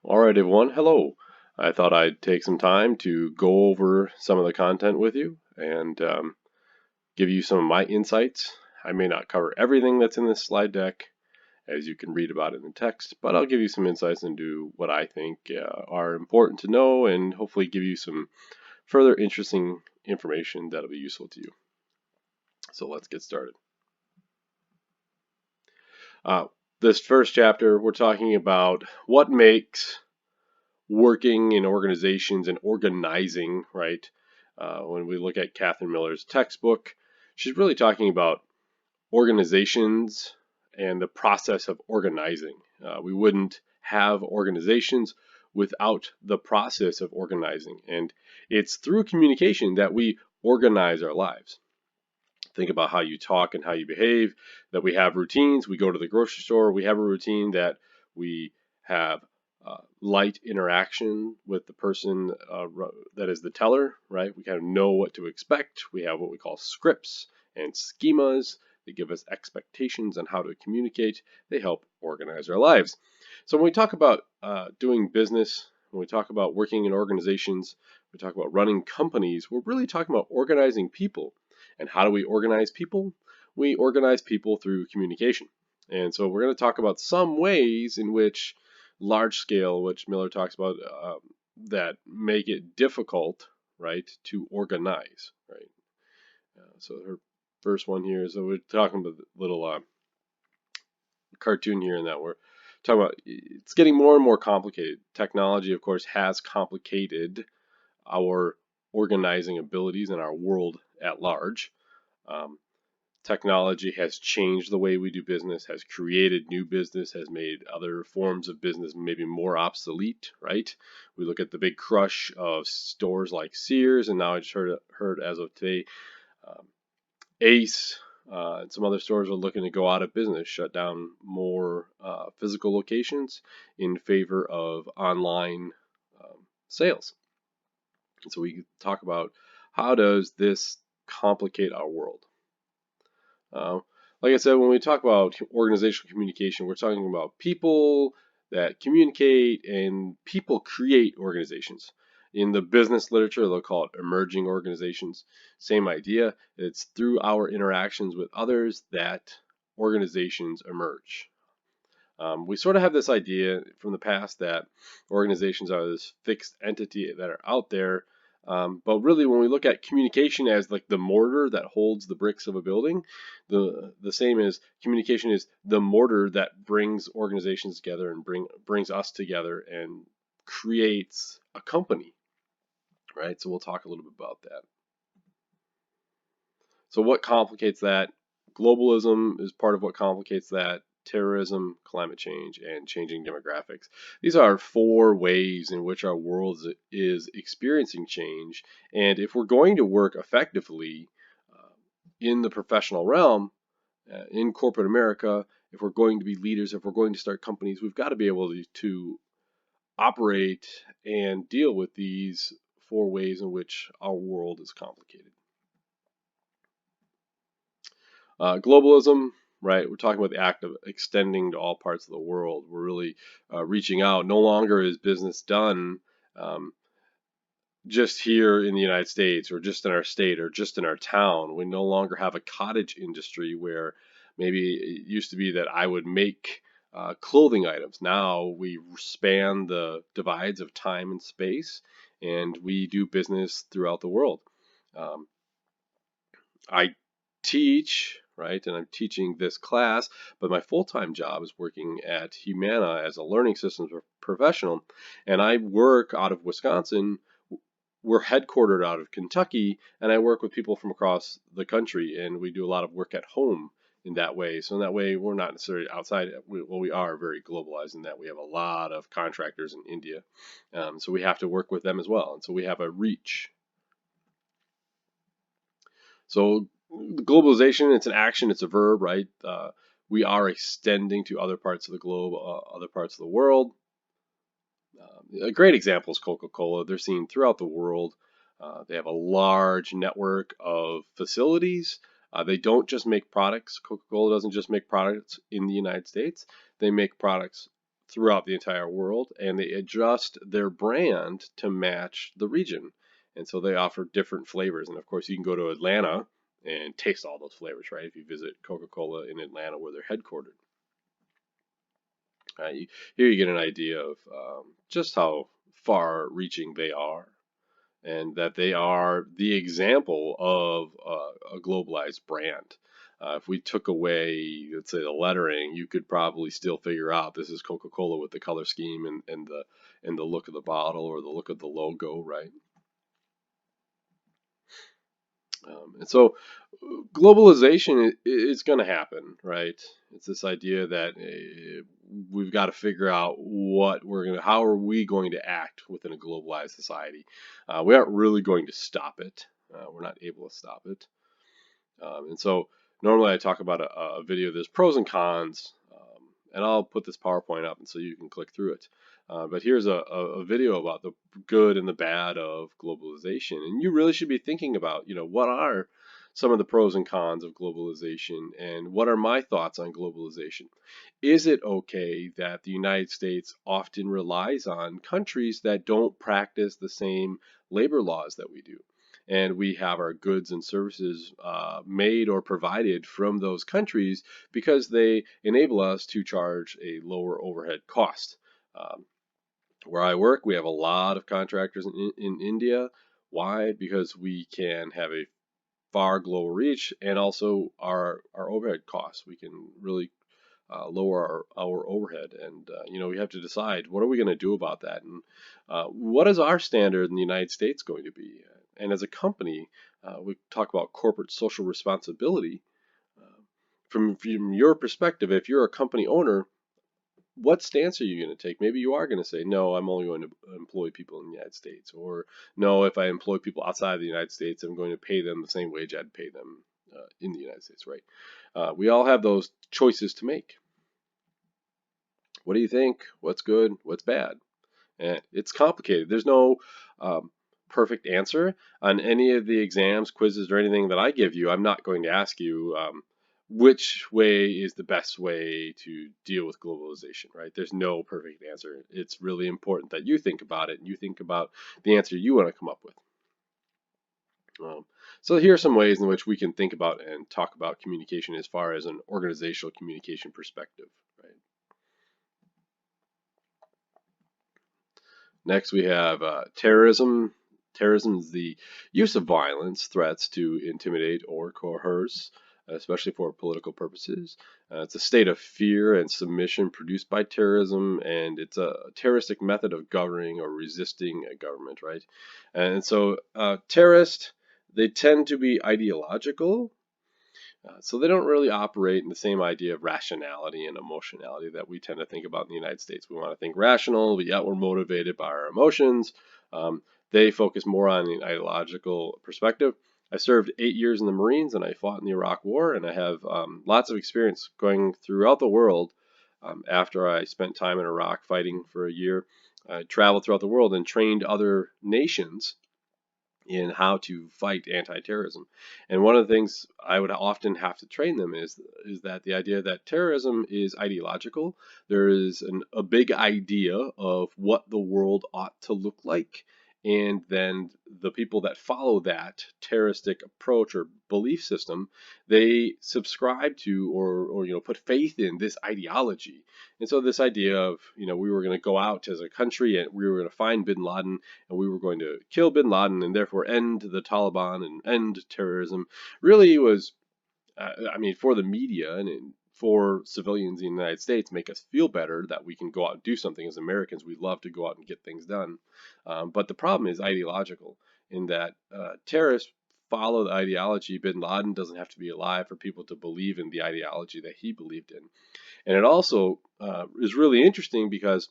All right, everyone. Hello. I thought I'd take some time to go over some of the content with you and give you some of my insights. I may not cover everything that's in this slide deck, as you can read about in the text, but I'll give you some insights into what I think are important to know and hopefully give you some further interesting information that'll be useful to you. So let's get started. Uh, this first chapter, we're talking about what makes working in organizations and organizing, right? When we look at Catherine Miller's textbook, she's really talking about organizations and the process of organizing. We wouldn't have organizations without the process of organizing. And it's through communication that we organize our lives. Think about how you talk and how you behave, that we have routines. We go to the grocery store, we have a routine that we have light interaction with the person that is the teller, right? We kind of know what to expect. We have what we call scripts and schemas. They give us expectations on how to communicate. They help organize our lives. So when we talk about doing business, when we talk about working in organizations, we talk about running companies, we're really talking about organizing people. And how do we organize people? We organize people through communication. And so we're going to talk about some ways in which large scale, which Miller talks about, that make it difficult, right, to organize, right? So her first one here is, so we're talking about the little cartoon here, and that we're talking about it's getting more and more complicated. Technology, of course, has complicated our organizing abilities in our world at large. Um, Technology has changed the way we do business, has created new business, has made other forms of business maybe more obsolete, right? We look at the big crush of stores like Sears, and now I just heard as of today, um, Ace and some other stores are looking to go out of business, shut down more physical locations in favor of online sales. And so we talk about how does this complicate our world? Like I said, when we talk about organizational communication, we're talking about people that communicate and people create organizations. In the business literature, they'll call it emerging organizations. Same idea. It's through our interactions with others that organizations emerge. We sort of have this idea from the past that organizations are this fixed entity that are out there. But really, when we look at communication as like the mortar that holds the bricks of a building, the same as communication is the mortar that brings organizations together and brings us together and creates a company, right? So we'll talk a little bit about that. So what complicates that? Globalism is part of what complicates that. Terrorism, climate change, and changing demographics. These are four ways in which our world is experiencing change. And if we're going to work effectively in the professional realm, in corporate America, if we're going to be leaders, if we're going to start companies, we've got to be able to operate and deal with these four ways in which our world is complicated. Globalism, right? We're talking about the act of extending to all parts of the world. We're really reaching out. No longer is business done just here in the United States or just in our state or just in our town. We no longer have a cottage industry where maybe it used to be that I would make clothing items. Now we span the divides of time and space, and we do business throughout the world. Um, I teach, right, and I'm teaching this class, but my full-time job is working at Humana as a learning systems professional, and I work out of Wisconsin. We're headquartered out of Kentucky, and I work with people from across the country, and we do a lot of work at home in that way. So in that way, we're not necessarily outside. Well, we are very globalized in that we have a lot of contractors in India, so we have to work with them as well, and so we have a reach. So globalization, it's an action, it's a verb, right? We are extending to other parts of the globe, other parts of the world. A great example is CocaCola. They're seen throughout the world. They have a large network of facilities. They don't just make products. Coca-Cola doesn't just make products in the United States. They make products throughout the entire world, and they adjust their brand to match the region. And so they offer different flavors. And of course, you can go to Atlanta and taste all those flavors, right? If you visit Coca-Cola in Atlanta, where they're headquartered, here you get an idea of just how far-reaching they are, and that they are the example of a globalized brand. If we took away, let's say, the lettering, you could probably still figure out this is Coca-Cola with the color scheme and the look of the bottle or the look of the logo, right? And so globalization is going to happen, right? It's this idea that we've got to figure out how are we going to act within a globalized society. We aren't really going to stop it. We're not able to stop it. And so normally I talk about a video. There's pros and cons, and I'll put this PowerPoint up and so you can click through it. But here's a video about the good and the bad of globalization, and you really should be thinking about, what are some of the pros and cons of globalization, and what are my thoughts on globalization? Is it okay that the United States often relies on countries that don't practice the same labor laws that we do? And we have our goods and services made or provided from those countries because they enable us to charge a lower overhead cost. Um, where I work, we have a lot of contractors in India. Why? Because we can have a far global reach, and also our overhead costs. We can really lower our overhead, and we have to decide what are we going to do about that, and what is our standard in the United States going to be. And as a company, we talk about corporate social responsibility. Uh, from your perspective, if you're a company owner, what stance are you going to take? Maybe you are going to say, no, I'm only going to employ people in the United States. Or, no, if I employ people outside of the United States, I'm going to pay them the same wage I'd pay them in the United States, right? We all have those choices to make. What do you think? What's good? What's bad? And it's complicated. There's no um, perfect answer on any of the exams, quizzes, or anything that I give you. I'm not going to ask you which way is the best way to deal with globalization, right? There's no perfect answer. It's really important that you think about it and you think about the answer you want to come up with. Um, so here are some ways in which we can think about and talk about communication as far as an organizational communication perspective, right? Next, we have terrorism. Terrorism is the use of violence, threats to intimidate or coerce, especially for political purposes. It's a state of fear and submission produced by terrorism, and it's a terroristic method of governing or resisting a government, right? And so, terrorists, they tend to be ideological, so they don't really operate in the same idea of rationality and emotionality that we tend to think about in the United States. We want to think rational, but yet we're motivated by our emotions. Um, they focus more on an ideological perspective. I served 8 years in the Marines and I fought in the Iraq War, and I have lots of experience going throughout the world. After I spent time in Iraq fighting for a year, I traveled throughout the world and trained other nations in how to fight anti-terrorism. And one of the things I would often have to train them is that the idea that terrorism is ideological. There is a big idea of what the world ought to look like. And then the people that follow that terroristic approach or belief system, they subscribe to or put faith in this ideology. And so this idea of we were going to go out as a country and we were going to find Bin Laden and we were going to kill bin Laden and therefore end the Taliban and end terrorism really was, for the media and for civilians in the United States, make us feel better that we can go out and do something. As Americans, we love to go out and get things done. But the problem is ideological in that terrorists follow the ideology. Bin Laden doesn't have to be alive for people to believe in the ideology that he believed in. And it also is really interesting because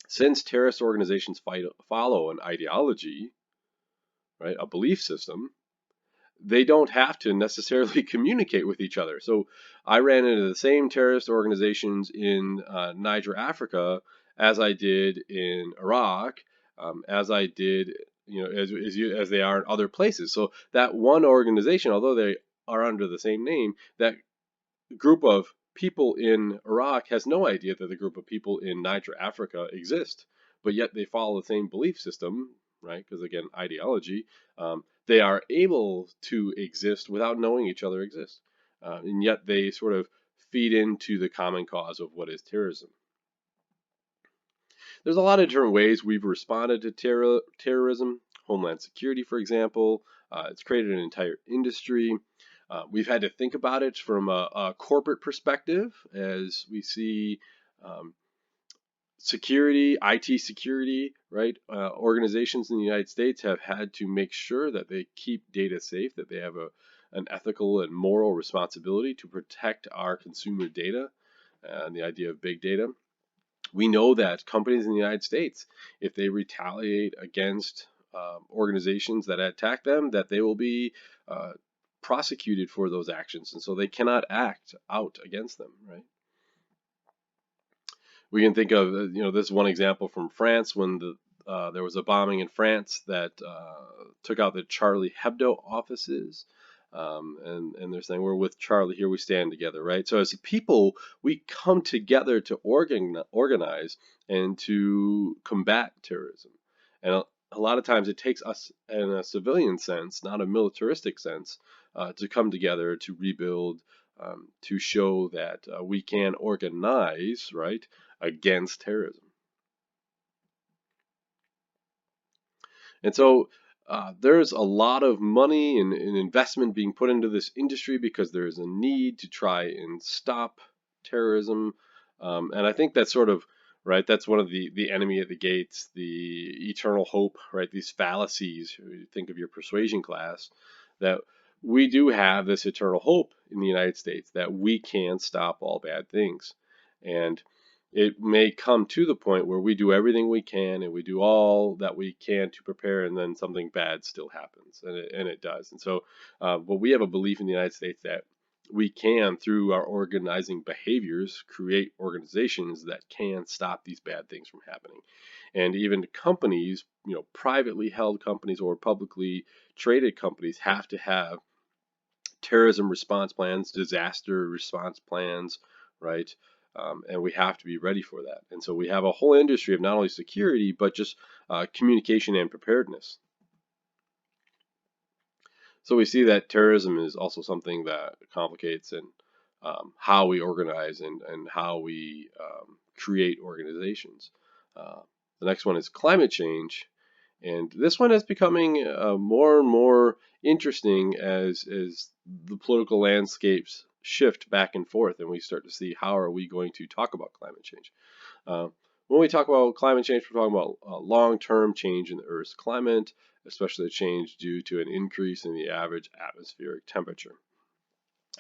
since terrorist organizations follow an ideology, right, a belief system, they don't have to necessarily communicate with each other. So I ran into the same terrorist organizations in Niger, Africa, as I did in Iraq, as I did, as they are in other places. So that one organization, although they are under the same name, that group of people in Iraq has no idea that the group of people in Niger, Africa exist, but yet they follow the same belief system, right? Because again, ideology. They are able to exist without knowing each other exist, and yet they sort of feed into the common cause of what is terrorism. There's a lot of different ways we've responded to terrorism. Homeland Security, for example, it's created an entire industry. We've had to think about it from a corporate perspective as we see um, security, IT security, right? Organizations in the United States have had to make sure that they keep data safe, that they have an ethical and moral responsibility to protect our consumer data and the idea of big data. We know that companies in the United States, if they retaliate against organizations that attack them, that they will be prosecuted for those actions, and so they cannot act out against them, right? We can think of, this is one example from France when there was a bombing in France that took out the Charlie Hebdo offices. And they're saying, we're with Charlie, here we stand together, right? So as a people, we come together to organize and to combat terrorism. And a lot of times it takes us in a civilian sense, not a militaristic sense, to come together to rebuild, to show that we can organize, right, against terrorism. And so there's a lot of money and investment being put into this industry because there is a need to try and stop terrorism. And I think that's sort of, right, that's one of the enemy at the gates, the eternal hope, right, these fallacies. You think of your persuasion class, that we do have this eternal hope in the United States that we can stop all bad things. And it may come to the point where we do everything we can and we do all that we can to prepare, and then something bad still happens, and it does. And so, but we have a belief in the United States that we can, through our organizing behaviors, create organizations that can stop these bad things from happening. And even companies, privately held companies or publicly traded companies, have to have terrorism response plans, disaster response plans, right? And we have to be ready for that. And so we have a whole industry of not only security, but just communication and preparedness. So we see that terrorism is also something that complicates in how we organize and how we create organizations. The next one is climate change. And this one is becoming more and more interesting as the political landscapes shift back and forth, and we start to see how are we going to talk about climate change. Uh, when we talk about climate change, we're talking about long-term change in the Earth's climate, especially a change due to an increase in the average atmospheric temperature.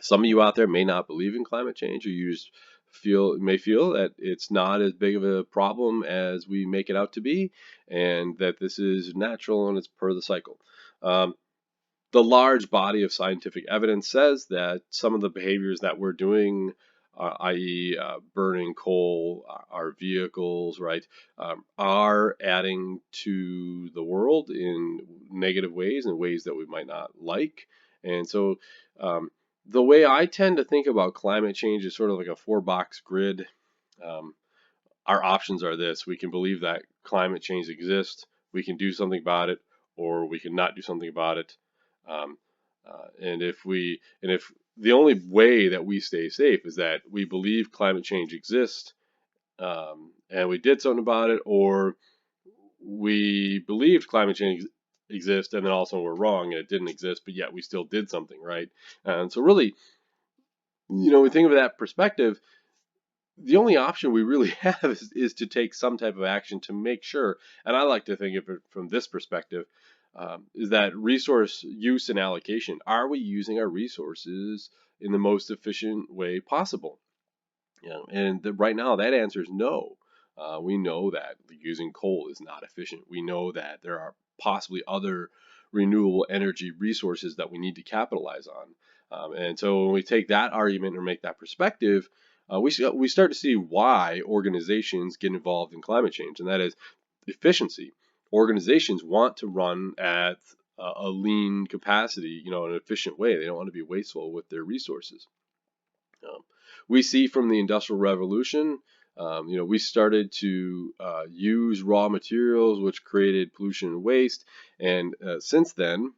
Some of you out there may not believe in climate change, or you just may feel that it's not as big of a problem as we make it out to be, and that this is natural and it's per the cycle. Um, the large body of scientific evidence says that some of the behaviors that we're doing, i.e., burning coal, our vehicles, right, are adding to the world in negative ways, in ways that we might not like. And so, the way I tend to think about climate change is sort of like a four-box grid. Um, our options are this: we can believe that climate change exists, we can do something about it, or we can not do something about it. Um, and if the only way that we stay safe is that we believe climate change exists, and we did something about it, or we believed climate change exists and then also we're wrong and it didn't exist, but yet we still did something, right? And so really, we think of that perspective, the only option we really have is to take some type of action to make sure, and I like to think of it from this perspective, is that resource use and allocation. Are we using our resources in the most efficient way possible? And right now that answer is no. We know that using coal is not efficient. We know that there are possibly other renewable energy resources that we need to capitalize on. And so when we take that argument or make that perspective, we start to see why organizations get involved in climate change, and that is efficiency. Organizations want to run at a lean capacity, an efficient way. They don't want to be wasteful with their resources. Um, We see from the Industrial Revolution, we started to use raw materials, which created pollution and waste. And since then,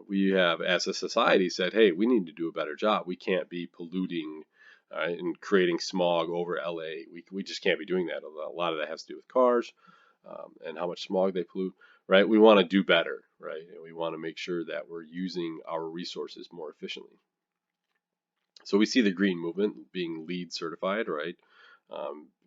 we have, as a society, said, hey, we need to do a better job. We can't be polluting and creating smog over LA. We just can't be doing that. A lot of that has to do with cars and how much smog they pollute, right? We want to do better, right? And we want to make sure that we're using our resources more efficiently. So we see the green movement being LEED certified, right?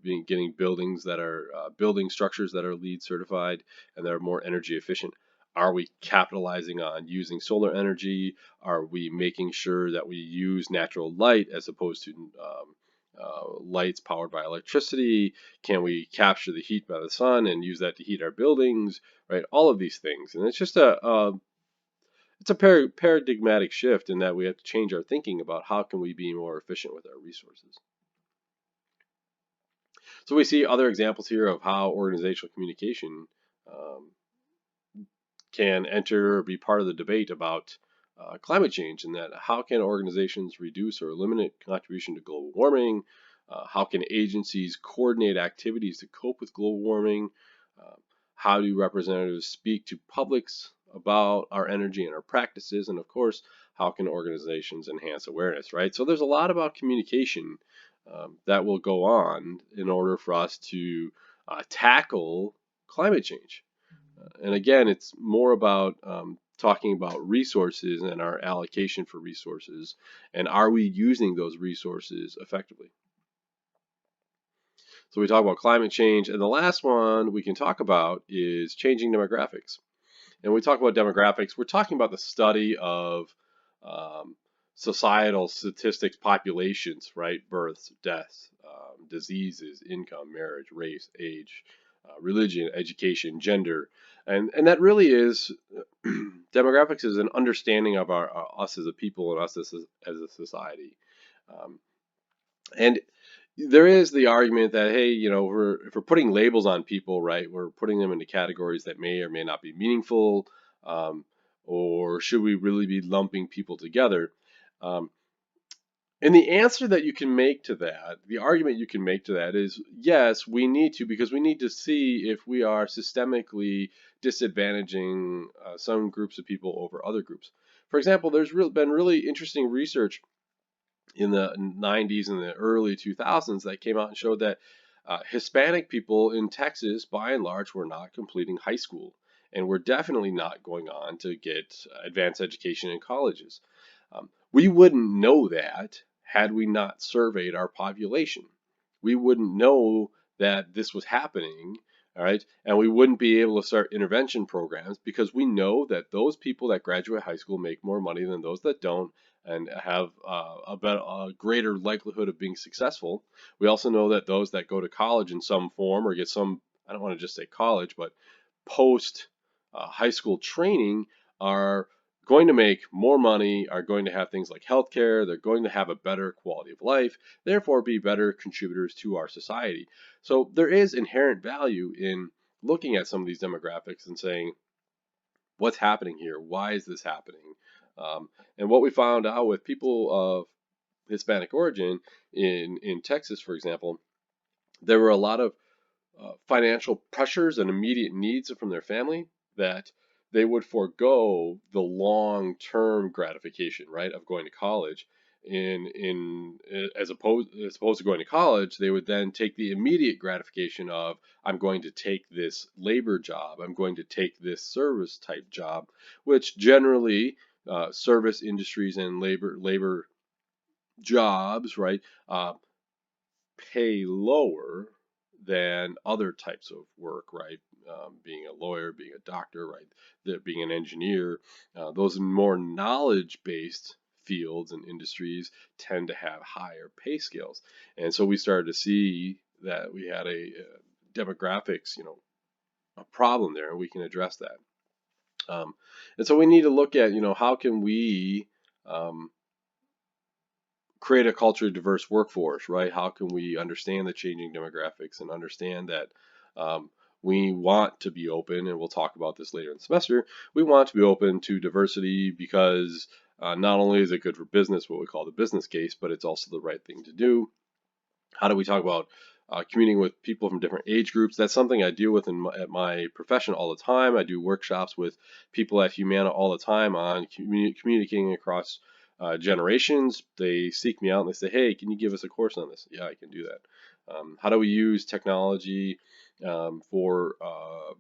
Getting buildings that are building structures that are LEED certified and that are more energy efficient. Are we capitalizing on using solar energy? Are we making sure that we use natural light as opposed to lights powered by electricity? Can we capture the heat by the sun and use that to heat our buildings? Right, all of these things, and it's just a paradigmatic shift in that we have to change our thinking about how can we be more efficient with our resources. So we see other examples here of how organizational communication um, can enter or be part of the debate about climate change, and that how can organizations reduce or eliminate contribution to global warming? How can agencies coordinate activities to cope with global warming? Uh, how do representatives speak to publics about our energy and our practices? And of course, how can organizations enhance awareness, right? So there's a lot about communication that will go on in order for us to tackle climate change. And again, it's more about talking about resources and our allocation for resources, and are we using those resources effectively? So we talk about climate change, and the last one we can talk about is changing demographics. And when we talk about demographics, we're talking about the study of um, societal statistics, populations, right? Births, deaths, diseases, income, marriage, race, age, religion, education, gender, and that really is demographics is an understanding of our us as a people and us as a society. Um, and there is the argument that, hey, if we're putting labels on people, right, we're putting them into categories that may or may not be meaningful, um, or should we really be lumping people together? Um, and the answer that you can make to that, the argument you can make to that is yes, we need to, because we need to see if we are systemically disadvantaging some groups of people over other groups. For example, there's been really interesting research in the 90s and the early 2000s that came out and showed that Hispanic people in Texas, by and large, were not completing high school and were definitely not going on to get advanced education in colleges. We wouldn't know that had we not surveyed our population. We wouldn't know that this was happening, all right? And we wouldn't be able to start intervention programs because we know that those people that graduate high school make more money than those that don't and have a greater likelihood of being successful. We also know that those that go to college in some form or get some, I don't want to just say college, but post high school training are going to make more money, are going to have things like healthcare, they're going to have a better quality of life, therefore be better contributors to our society. So there is inherent value in looking at some of these demographics and saying, what's happening here? Why is this happening? And what we found out with people of Hispanic origin in Texas, for example, there were a lot of financial pressures and immediate needs from their family that they would forego the long-term gratification, right, of going to college. In as opposed to going to college, they would then take the immediate gratification of, I'm going to take this labor job, I'm going to take this service type job, which generally service industries and labor jobs, right, uh, pay lower than other types of work, right? Being a lawyer, being a doctor, right? Being an engineer, those more knowledge-based fields and industries tend to have higher pay scales. And so we started to see that we had a demographics, a problem there, and we can address that. And so we need to look at, how can we um, create a culturally diverse workforce, right? How can we understand the changing demographics and understand that um, we want to be open, and we'll talk about this later in the semester. We want to be open to diversity because Not only is it good for business, what we call the business case, but it's also the right thing to do. How do we talk about commuting with people from different age groups? That's something I deal with at my profession all the time. I do workshops with people at Humana all the time on communicating across generations. They seek me out and they say, "Hey, can you give us a course on this?" Yeah, I can do that. How do we use technology for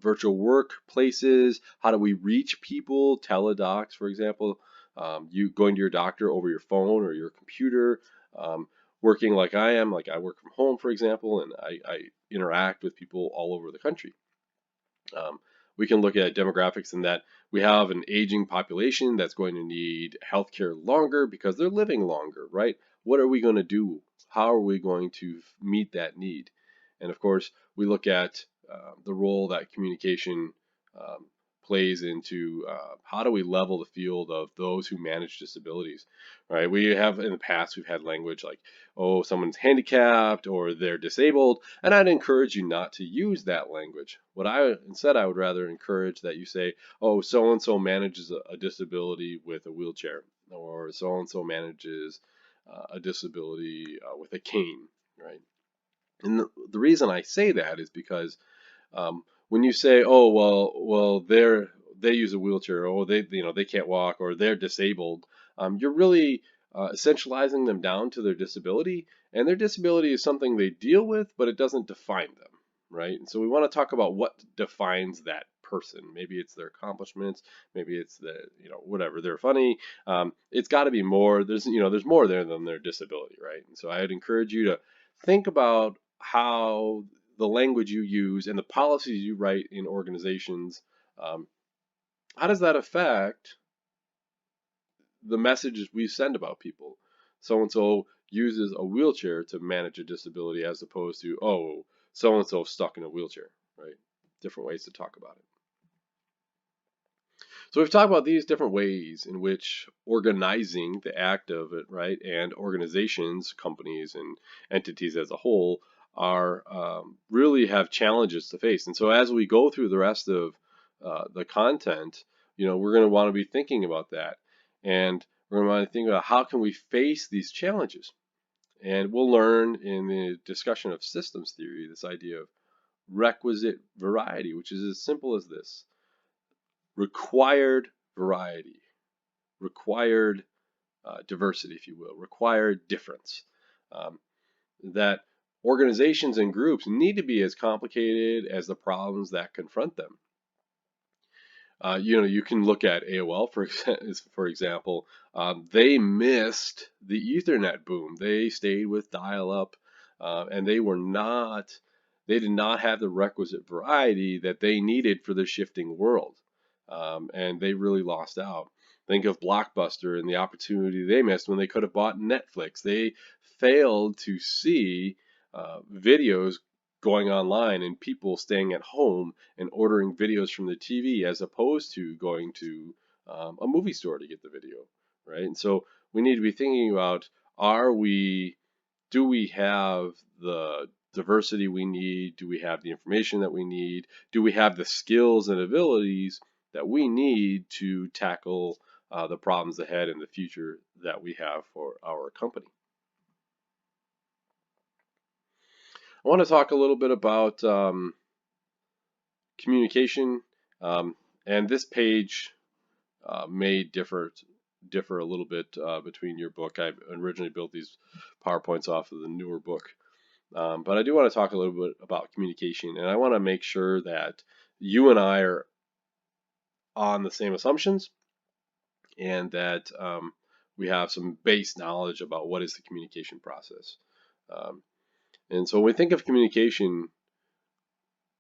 virtual workplaces? How do we reach people? Teledocs, for example. You going to your doctor over your phone or your computer. Um, Working like I am, like I work from home, for example, and I interact with people all over the country. Um, we can look at demographics in that we have an aging population that's going to need healthcare longer because they're living longer, right? What are we going to do? How are we going to meet that need? And of course, we look at the role that communication um, plays into how do we level the field of those who manage disabilities, right? We have in the past, we've had language like, oh, someone's handicapped or they're disabled, and I'd encourage you not to use that language. Instead, I would rather encourage that you say, oh, so and so manages a disability with a wheelchair, or so and so manages a disability with a cane, right? And the reason I say that is because when you say, "Oh, well, they use a wheelchair, or they can't walk, or they're disabled," you're really essentializing them down to their disability, and their disability is something they deal with, but it doesn't define them, right? And so we want to talk about what defines that person. Maybe it's their accomplishments, maybe it's whatever, they're funny. It's got to be more. There's more there than their disability, right? And so I'd encourage you to think about how the language you use and the policies you write in organizations, um, how does that affect the messages we send about people? So and so uses a wheelchair to manage a disability as opposed to, oh, so and so stuck in a wheelchair, right? Different ways to talk about it. So we've talked about these different ways in which organizing, the act of it, right, and organizations, companies, and entities as a whole are really have challenges to face. And so as we go through the rest of the content, we're going to want to be thinking about that, and we're going to want to think about how can we face these challenges. And we'll learn in the discussion of systems theory this idea of requisite variety, which is as simple as this: required variety, required diversity, if you will, required difference. Um, that organizations and groups need to be as complicated as the problems that confront them. You can look at AOL for example. They missed the Ethernet boom. They stayed with dial-up, and they did not have the requisite variety that they needed for the shifting world, and they really lost out. Think of Blockbuster and the opportunity they missed when they could have bought Netflix. They failed to see videos going online and people staying at home and ordering videos from the TV as opposed to going to a movie store to get the video, right? And so we need to be thinking about: do we have the diversity we need? Do we have the information that we need? Do we have the skills and abilities that we need to tackle the problems ahead in the future that we have for our company? I want to talk a little bit about communication, um, and this page may differ a little bit between your book. I originally built these PowerPoints off of the newer book, but I do want to talk a little bit about communication, and I want to make sure that you and I are on the same assumptions, and that we have some base knowledge about what is the communication process. Um, and so when we think of communication,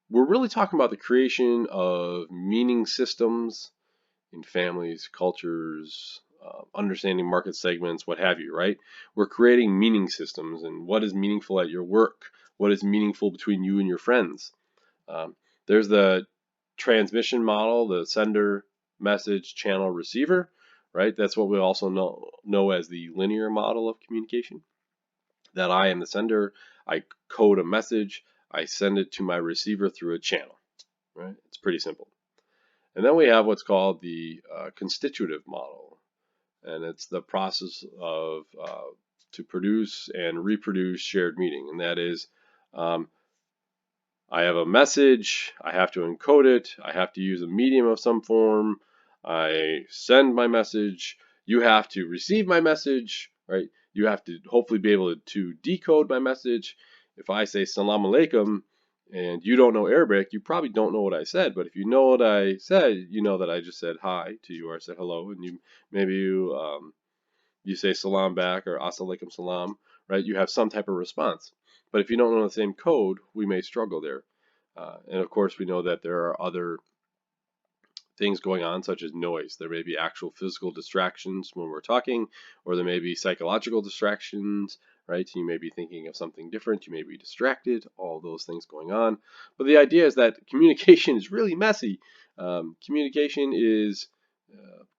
we're really talking about the creation of meaning systems in families, cultures, understanding market segments, what have you, right? We're creating meaning systems, and what is meaningful at your work? What is meaningful between you and your friends? Um, there's the transmission model, the sender, message, channel, receiver, right? That's what we also know as the linear model of communication. That I am the sender, I code a message, I send it to my receiver through a channel, right? It's pretty simple. And then we have what's called the constitutive model. and it's the process of to produce and reproduce shared meaning, and that is, um, I have a message, I have to encode it, I have to use a medium of some form, I send my message, you have to receive my message, right? You have to hopefully be able to decode my message. If I say salam alaikum and you don't know Arabic, you probably don't know what I said, but if you know what I said, you know that I just said hi to you or I said hello, and you say salam back or assalamualaikum salam, right? You have some type of response. But if you don't know the same code, we may struggle there. And of course, we know that there are other things going on, such as noise. There may be actual physical distractions when we're talking, or there may be psychological distractions, right? You may be thinking of something different, you may be distracted, all those things going on. But the idea is that communication is really messy. Communication is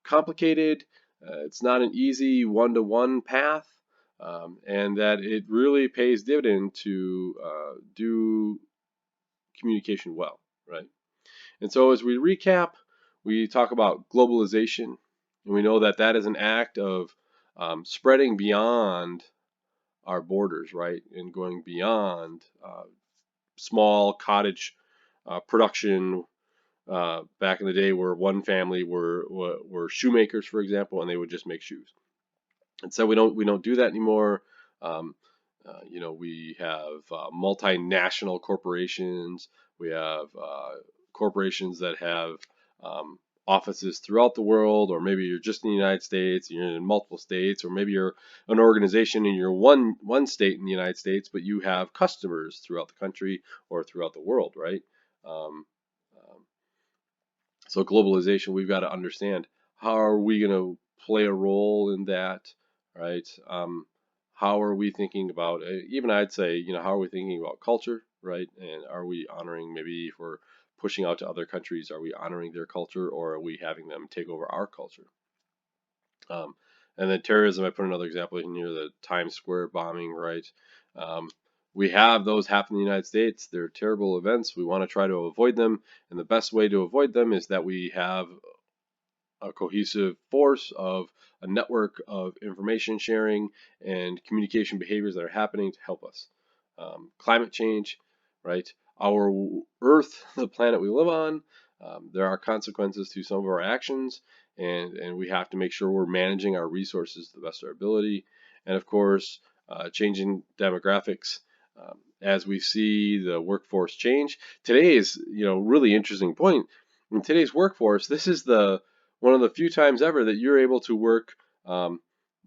complicated, it's not an easy one-to-one path, and that it really pays dividend to do communication well, right? And so as we recap, we talk about globalization, and we know that that is an act of spreading beyond our borders, right, and going beyond small cottage production. Back in the day, where one family were shoemakers, for example, and they would just make shoes. And so we don't do that anymore. Um, we have multinational corporations. We have corporations that have um, offices throughout the world, or maybe you're just in the United States, and you're in multiple states, or maybe you're an organization and you're one state in the United States, but you have customers throughout the country or throughout the world, right? Um, um, so globalization, we've got to understand, how are we going to play a role in that, right? How are we thinking about, even I'd say, how are we thinking about culture, right? And are we honoring, maybe if we're pushing out to other countries, are we honoring their culture, or are we having them take over our culture? Um, and then terrorism, I put another example in here, the Times Square bombing, right? Um, we have those happen in the United States. They're terrible events. We want to try to avoid them. And the best way to avoid them is that we have a cohesive force of a network of information sharing and communication behaviors that are happening to help us. Climate change, right? Our Earth, the planet we live on, there are consequences to some of our actions, and we have to make sure we're managing our resources to the best of our ability. And of course, changing demographics. As we see the workforce change, today is really interesting point. In today's workforce, this is the one of the few times ever that you're able to work, um,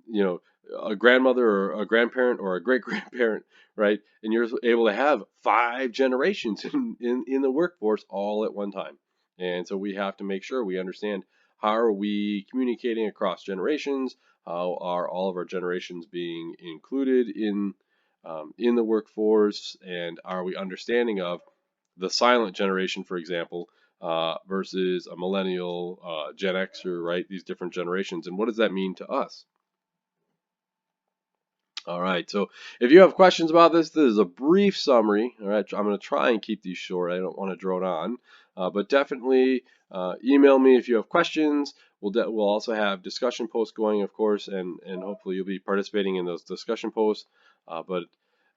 you know, a grandmother or a grandparent or a great grandparent, right? And you're able to have 5 generations in the workforce all at one time. And so we have to make sure we understand, how are we communicating across generations? How are all of our generations being included in the workforce? And are we understanding of the silent generation, for example, versus a millennial, Gen Xer, right? These different generations. And what does that mean to us? All right. So if you have questions about this is a brief summary. All right. I'm going to try and keep these short. I don't want to drone on. But definitely email me if you have questions. We'll also have discussion posts going, of course, and hopefully you'll be participating in those discussion posts. But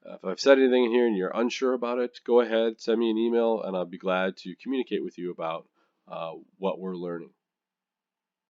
if I've said anything in here and you're unsure about it, go ahead, send me an email, and I'll be glad to communicate with you about what we're learning.